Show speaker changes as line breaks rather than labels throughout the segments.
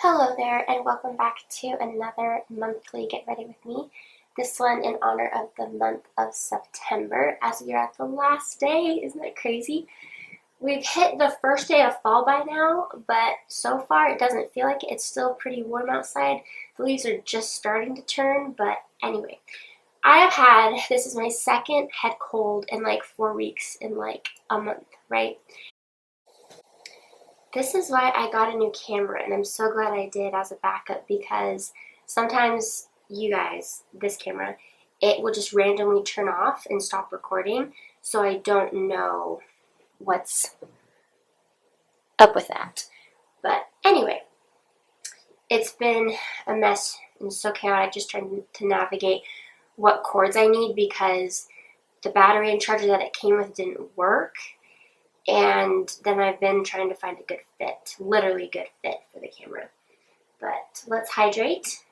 Hello there and welcome back to another monthly Get Ready With Me. This one in honor of the month of September as we are at the last day. Isn't that crazy? We've hit the first day of fall by now, but so far it doesn't feel like it. It's still pretty warm outside. The leaves are just starting to turn, but anyway. This is my second head cold in like 4 weeks in like a month, right? This is why I got a new camera, and I'm so glad I did as a backup because sometimes you guys, this camera, it will just randomly turn off and stop recording, so I don't know what's up with that. But anyway, it's been a mess and so chaotic just trying to navigate what cords I need because the battery and charger that it came with didn't work. And then I've been trying to find a good fit, literally good fit for the camera. But let's hydrate.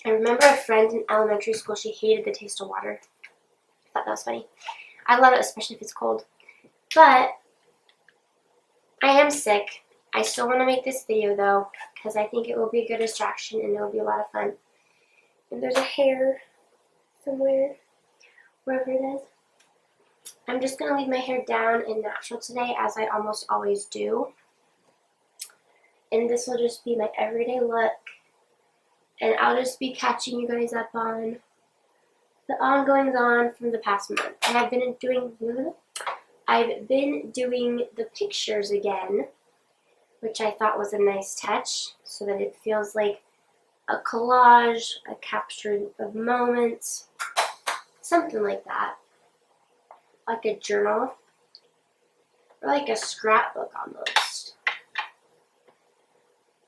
I remember a friend in elementary school, she hated the taste of water. I thought that was funny. I love it, especially if it's cold. But I am sick. I still want to make this video though, because I think it will be a good distraction and it will be a lot of fun. And there's a hair somewhere, wherever it is. I'm just going to leave my hair down and natural today, as I almost always do. And this will just be my everyday look. And I'll just be catching you guys up on the ongoings on from the past month. And I've been doing the pictures again, which I thought was a nice touch, so that it feels like a collage, a capture of moments, something like that. Like a journal, or like a scrapbook almost.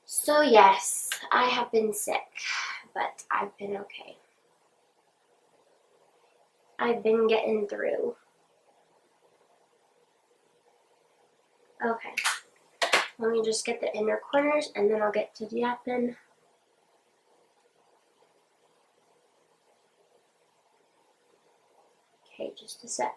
So yes, I have been sick, but I've been okay. I've been getting through. Okay, let me just get the inner corners and then I'll get to yapping. Okay, just a sec.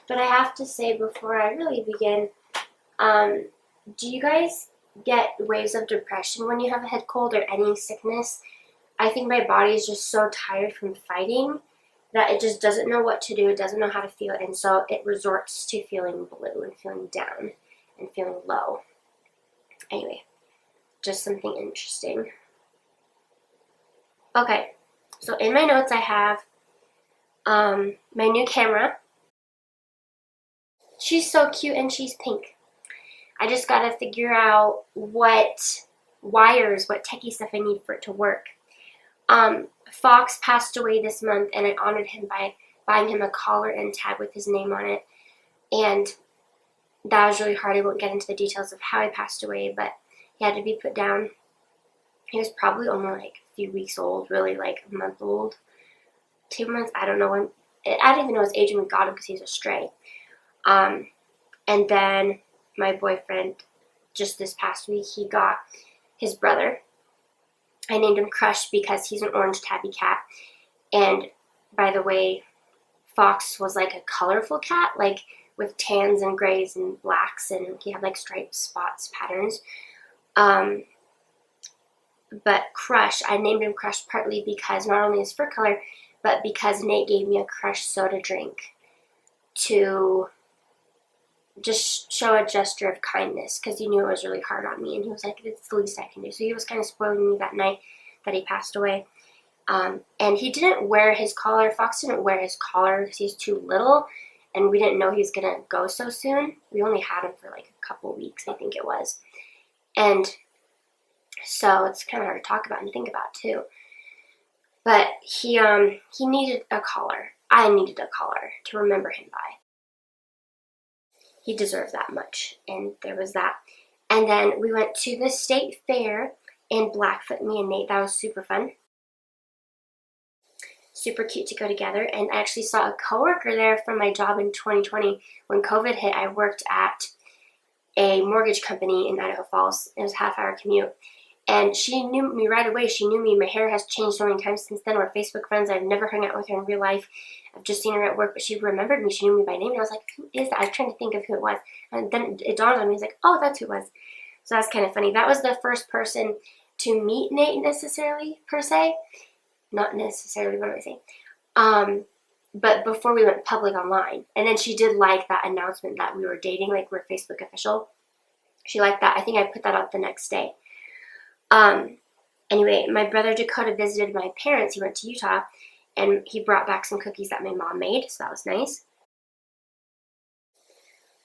But I have to say before I really begin, do you guys get waves of depression when you have a head cold or any sickness? I think my body is just so tired from fighting that it just doesn't know what to do, it doesn't know how to feel, and so it resorts to feeling blue and feeling down and feeling low. Anyway, just something interesting. Okay, so in my notes I have my new camera. She's so cute and she's pink. I just gotta figure out what wires, what techie stuff I need for it to work. Fox passed away this month and I honored him by buying him a collar and tag with his name on it. And that was really hard. I won't get into the details of how he passed away, but he had to be put down. He was probably only like a few weeks old, really like a month old, 2 months, I don't know when. I didn't even know his age when we got him because he's a stray. And then my boyfriend, just this past week, he got his brother. I named him Crush because he's an orange tabby cat. And by the way, Fox was like a colorful cat, like with tans and grays and blacks, and he had like stripes, spots, patterns. But Crush, I named him Crush partly because not only his fur color, but because Nate gave me a Crush soda drink to just show a gesture of kindness because he knew it was really hard on me, and he was like, it's the least I can do. So he was kind of spoiling me that night that he passed away. And he didn't wear his collar. Fox didn't wear his collar because he's too little, and we didn't know he was going to go so soon. We only had him for like a couple weeks, I think it was. And so it's kind of hard to talk about and think about too. But he needed a collar. I needed a collar to remember him by. He deserved that much, and there was that. And then we went to the state fair in Blackfoot, me and Nate. That was super fun. Super cute to go together. And I actually saw a coworker there from my job in 2020. When COVID hit, I worked at a mortgage company in Idaho Falls. It was a half-hour commute. And she knew me right away. She knew me. My hair has changed so many times since then. We're Facebook friends. I've never hung out with her in real life. I've just seen her at work, but she remembered me. She knew me by name. And I was like, who is that? I was trying to think of who it was. And then it dawned on me. I was like, oh, that's who it was. So that's kind of funny. That was the first person to meet Nate necessarily, per se. Not necessarily, what am I saying? But before we went public online. And then she did like that announcement that we were dating, like we're Facebook official. She liked that. I think I put that up the next day. Anyway, my brother Dakota visited my parents. He went to Utah, and he brought back some cookies that my mom made, so that was nice.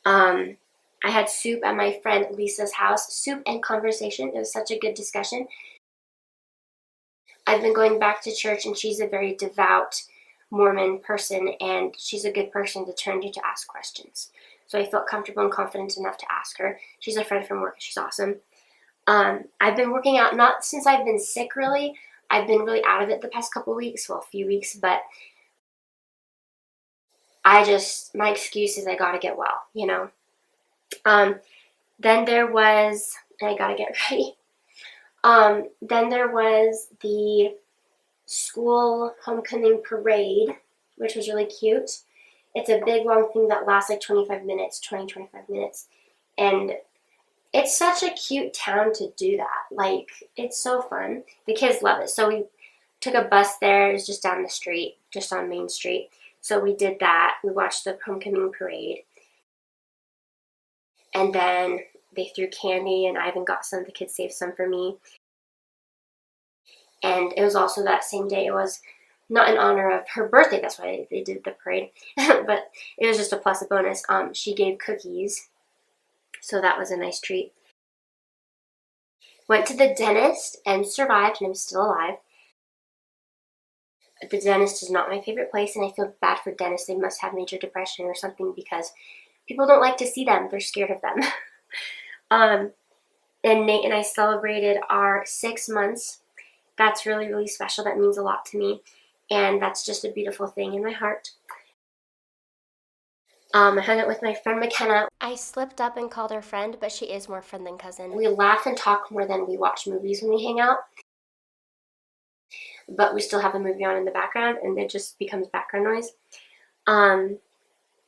I had soup at my friend Lisa's house. Soup and conversation. It was such a good discussion. I've been going back to church, and she's a very devout Mormon person, and she's a good person to turn to ask questions. So I felt comfortable and confident enough to ask her. She's a friend from work. She's awesome. I've been working out, not since I've been sick really. I've been really out of it the past couple weeks, well, a few weeks, but my excuse is I gotta get well, you know. Then there was, and I gotta get ready. Then there was the school homecoming parade, which was really cute. It's a big long thing that lasts like 25 minutes, 25 minutes. And it's such a cute town to do that. Like, it's so fun. The kids love it. So we took a bus there. It was just down the street, just on Main Street. So we did that. We watched the homecoming parade. And then they threw candy, and Ivan got some. The kids saved some for me. And it was also that same day. It was not in honor of her birthday. That's why they did the parade. But it was just a plus, a bonus. She gave cookies. So that was a nice treat. Went to the dentist and survived, and I'm still alive. The dentist is not my favorite place, and I feel bad for dentists. They must have major depression or something because people don't like to see them. They're scared of them. And Nate and I celebrated our 6 months. That's really, really special. That means a lot to me, and that's just a beautiful thing in my heart. I hung out with my friend McKenna. I slipped up and called her friend, but she is more friend than cousin. We laugh and talk more than we watch movies when we hang out. But we still have a movie on in the background, and it just becomes background noise.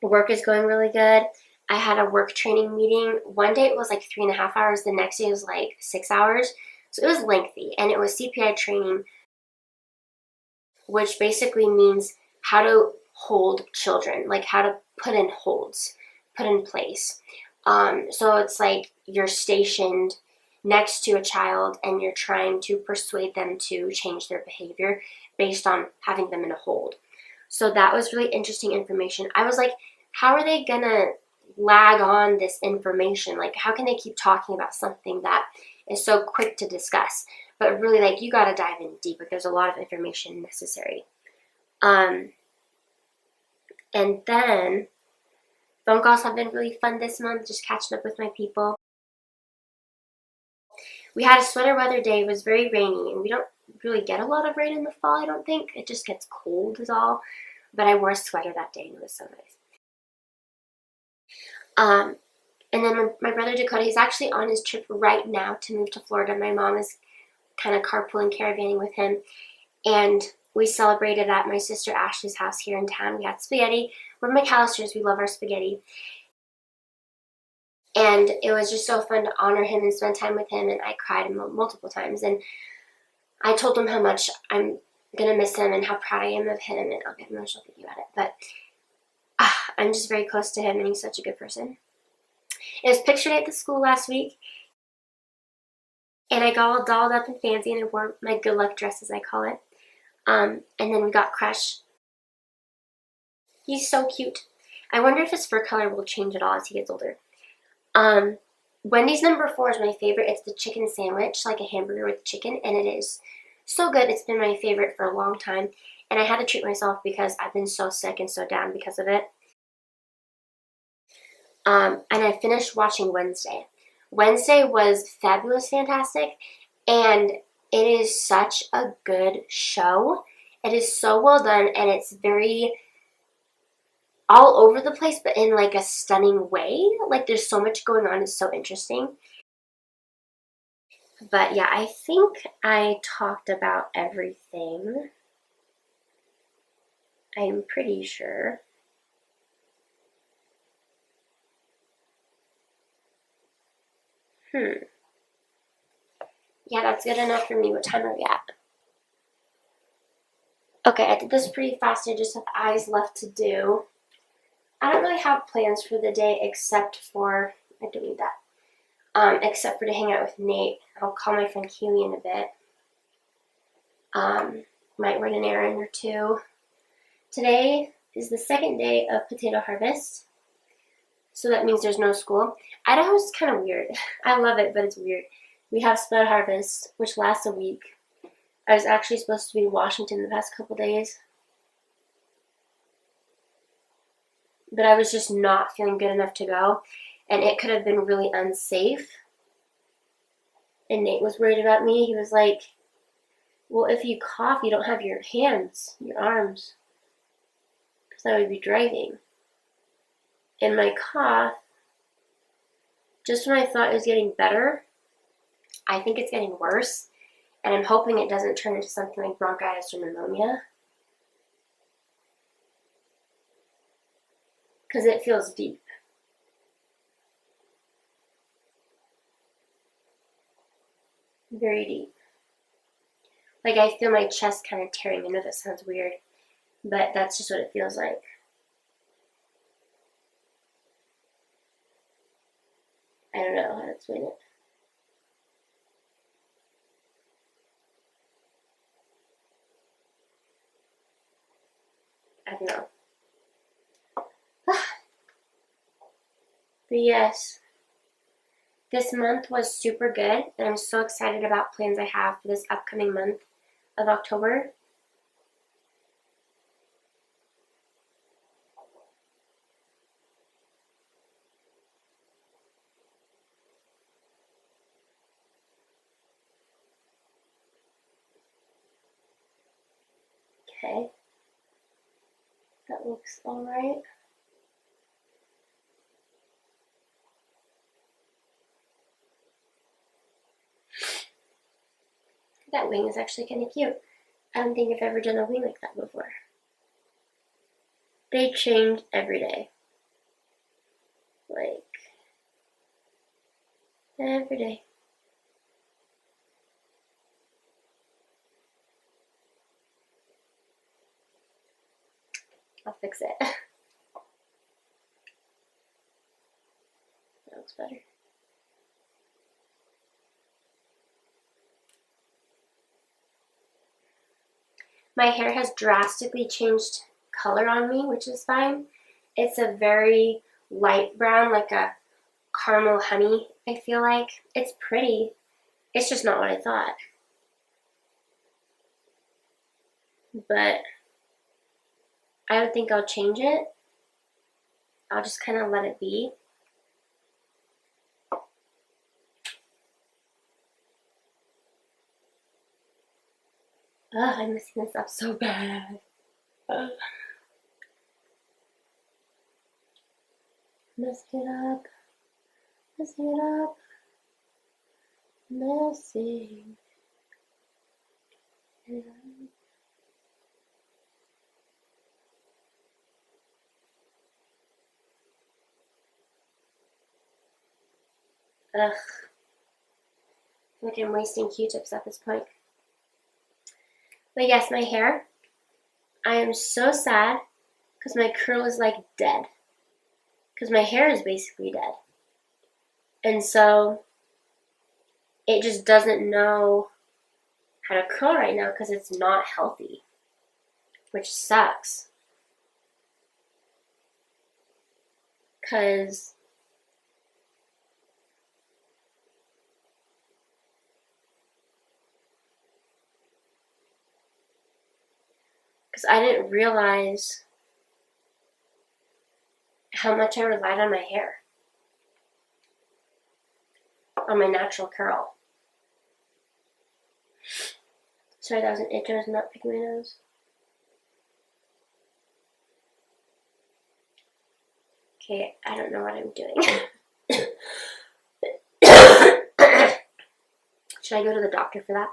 Work is going really good. I had a work training meeting. One day it was like 3.5 hours. The next day it was like 6 hours. So it was lengthy, and it was CPI training, which basically means how to hold children, like how to put in holds, put in place. So it's like you're stationed next to a child and you're trying to persuade them to change their behavior based on having them in a hold. So that was really interesting information. I was like, how are they gonna lag on this information? Like, how can they keep talking about something that is so quick to discuss? But really, like, you gotta dive in deep. Like, there's a lot of information necessary. And then phone calls have been really fun this month, just catching up with my people. We had a sweater weather day. It was very rainy, and we don't really get a lot of rain in the fall, I don't think. It just gets cold is all. But I wore a sweater that day, and it was so nice. And then my brother Dakota, he's actually on his trip right now to move to Florida. My mom is kind of carpooling, caravanning with him. And we celebrated at my sister Ashley's house here in town. We had spaghetti. We're McAllisters. We love our spaghetti. And it was just so fun to honor him and spend time with him. And I cried multiple times. And I told him how much I'm going to miss him and how proud I am of him. And I'll get emotional thinking about it. But I'm just very close to him, and he's such a good person. It was picture day at the school last week. And I got all dolled up and fancy, and I wore my good luck dress, as I call it. And then we got Crush. He's so cute. I wonder if his fur color will change at all as he gets older. Wendy's number 4 is my favorite. It's the chicken sandwich, like a hamburger with chicken, and it is so good. It's been my favorite for a long time, and I had to treat myself because I've been so sick and so down because of it. And I finished watching Wednesday. Wednesday was fabulous, fantastic, and it is such a good show. It is so well done, and it's very all over the place, but in like a stunning way. Like, there's so much going on. It's so interesting. But yeah, I think I talked about everything. I'm pretty sure. Yeah, that's good enough for me. What time are we at? Okay, I did this pretty fast. I just have eyes left to do. I don't really have plans for the day except for, I don't need that, except for to hang out with Nate. I'll call my friend Keely in a bit. Might run an errand or two. Today is the second day of potato harvest, so that means there's no school. Idaho's kind of weird. I love it, but it's weird. We have spud harvest, which lasts a week. I was actually supposed to be in Washington the past couple days, but I was just not feeling good enough to go, and it could have been really unsafe. And Nate was worried about me. He was like, well, if you cough, you don't have your hands, your arms, because I would be driving. And my cough, just when I thought it was getting better, I think it's getting worse. And I'm hoping it doesn't turn into something like bronchitis or pneumonia. Because it feels deep. Very deep. Like I feel my chest kind of tearing. I know that sounds weird, but that's just what it feels like. I don't know how to explain it. I don't know. But yes, this month was super good, and I'm so excited about plans I have for this upcoming month of October. Okay, that looks alright. That wing is actually kind of cute. I don't think I've ever done a wing like that before. They change every day. Like, every day. I'll fix it. That looks better. My hair has drastically changed color on me, which is fine. It's a very light brown, like a caramel honey, I feel like. It's pretty. It's just not what I thought. But I don't think I'll change it. I'll just kind of let it be. Ugh, I'm messing this up so bad. Ugh. Messing it up. Messing it up. Messing it up. Ugh. I feel like I'm wasting Q-tips at this point. But yes, my hair. I am so sad because my curl is like dead. Because my hair is basically dead. And so it just doesn't know how to curl right now because it's not healthy, which sucks. Because I didn't realize how much I relied on my hair, on my natural curl. Sorry, that was an itch. I was not picking my nose. Okay, I don't know what I'm doing. Should I go to the doctor for that?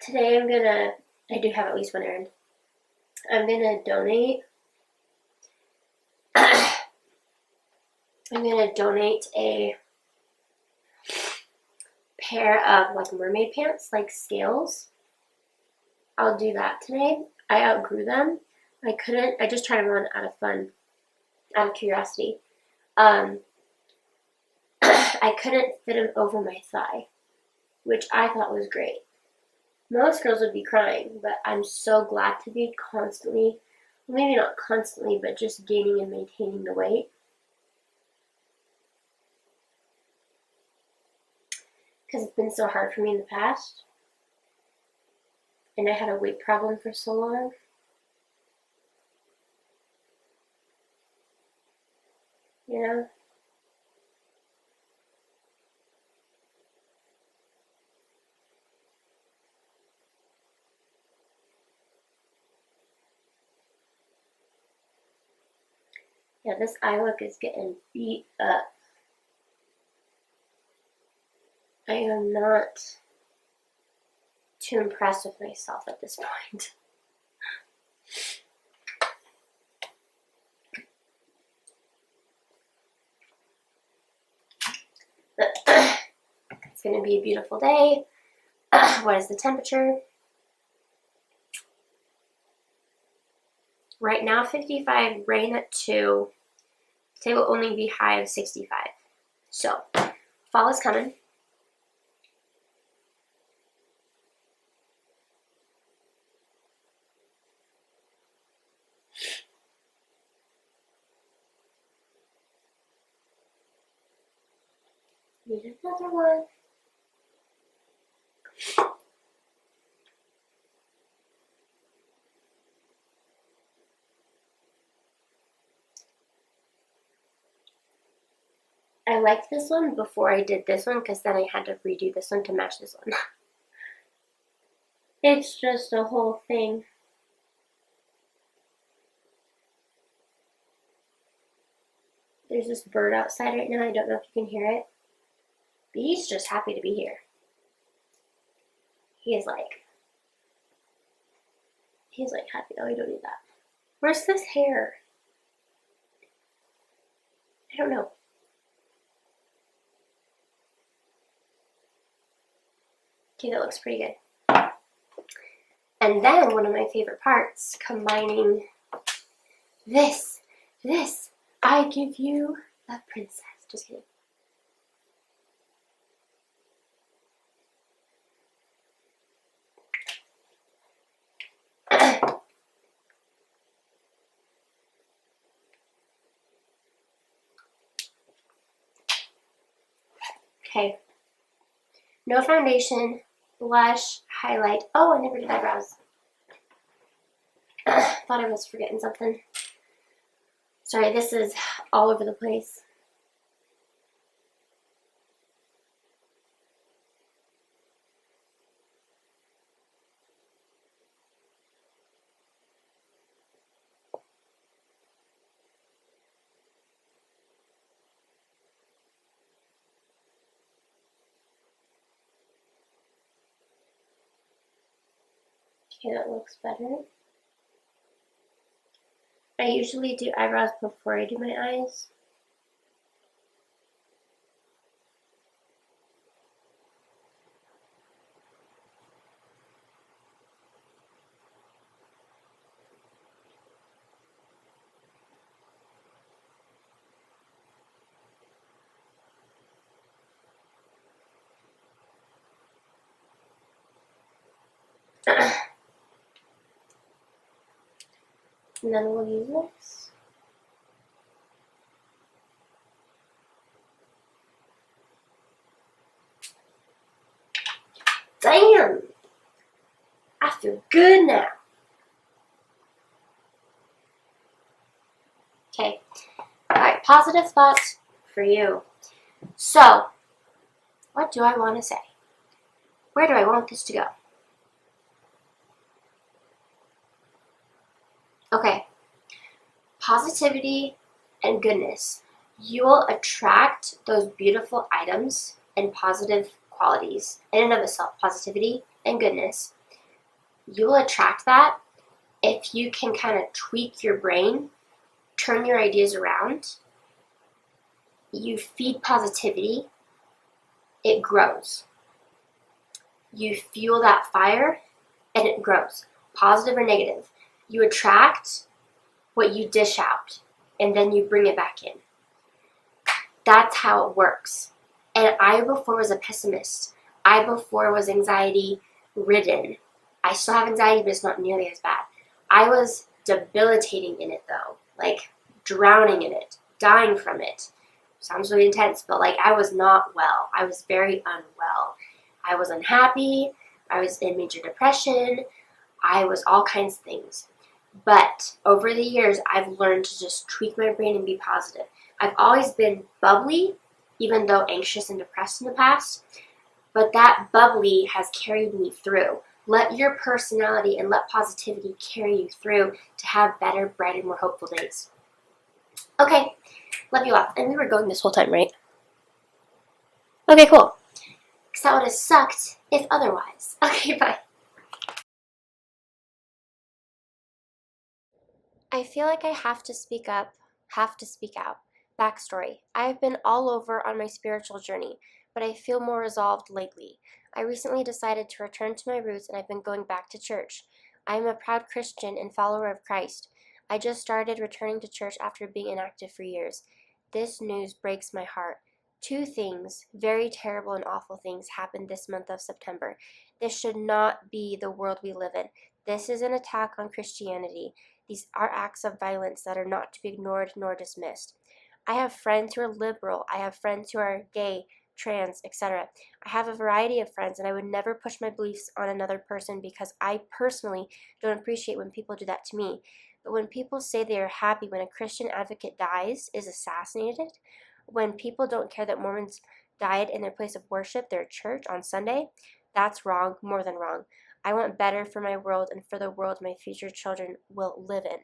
Today I do have at least one errand. I'm gonna donate a pair of like mermaid pants, like scales. I'll do that today. I outgrew them. I just tried them on out of fun, out of curiosity. I couldn't fit them over my thigh, which I thought was great. Most girls would be crying, but I'm so glad to be constantly, maybe not constantly, but just gaining and maintaining the weight. Because it's been so hard for me in the past. And I had a weight problem for so long. You know? Yeah, this eye look is getting beat up. I am not too impressed with myself at this point. It's going to be a beautiful day. What is the temperature? Right now 55, rain at 2. Today will only be high of 65. So, fall is coming. Need another one. I liked this one before I did this one because then I had to redo this one to match this one. It's just a whole thing. There's this bird outside right now. I don't know if you can hear it. But he's just happy to be here. He's like happy. Oh, you don't need that. Where's this hair? I don't know. Okay, that looks pretty good. And then one of my favorite parts, combining this, I give you the princess. Just kidding. Okay. No foundation, blush, highlight. Oh, I never did eyebrows. Thought I was forgetting something. Sorry, this is all over the place. Okay, that looks better. I usually do eyebrows before I do my eyes. And then we'll use this. Damn! I feel good now. Okay. Alright, positive thoughts for you. So, what do I want to say? Where do I want this to go? Okay, positivity and goodness. You will attract those beautiful items and positive qualities in and of itself, positivity and goodness. You will attract that if you can kind of tweak your brain, turn your ideas around. You feed positivity, it grows. You fuel that fire, and it grows, positive or negative. You attract what you dish out, and then you bring it back in. That's how it works. And I before was a pessimist. I before was anxiety ridden. I still have anxiety, but it's not nearly as bad. I was debilitating in it though, like drowning in it, dying from it. Sounds really intense, but like I was not well. I was very unwell. I was unhappy. I was in major depression. I was all kinds of things. But over the years, I've learned to just tweak my brain and be positive. I've always been bubbly, even though anxious and depressed in the past. But that bubbly has carried me through. Let your personality and let positivity carry you through to have better, brighter, more hopeful days. Okay, love you all. And we were going this whole time, right? Okay, cool. Because that would have sucked if otherwise. Okay, bye. I feel like I have to speak up, have to speak out. Backstory. I have been all over on my spiritual journey, but I feel more resolved lately. I recently decided to return to my roots and I've been going back to church. I am a proud Christian and follower of Christ. I just started returning to church after being inactive for years. This news breaks my heart. Two things, very terrible and awful things, happened this month of September. This should not be the world we live in. This is an attack on Christianity. These are acts of violence that are not to be ignored nor dismissed. I have friends who are liberal. I have friends who are gay, trans, etc. I have a variety of friends, and I would never push my beliefs on another person because I personally don't appreciate when people do that to me. But when people say they are happy when a Christian advocate dies, is assassinated, when people don't care that Mormons died in their place of worship, their church, on Sunday, that's wrong, more than wrong. I want better for my world and for the world my future children will live in.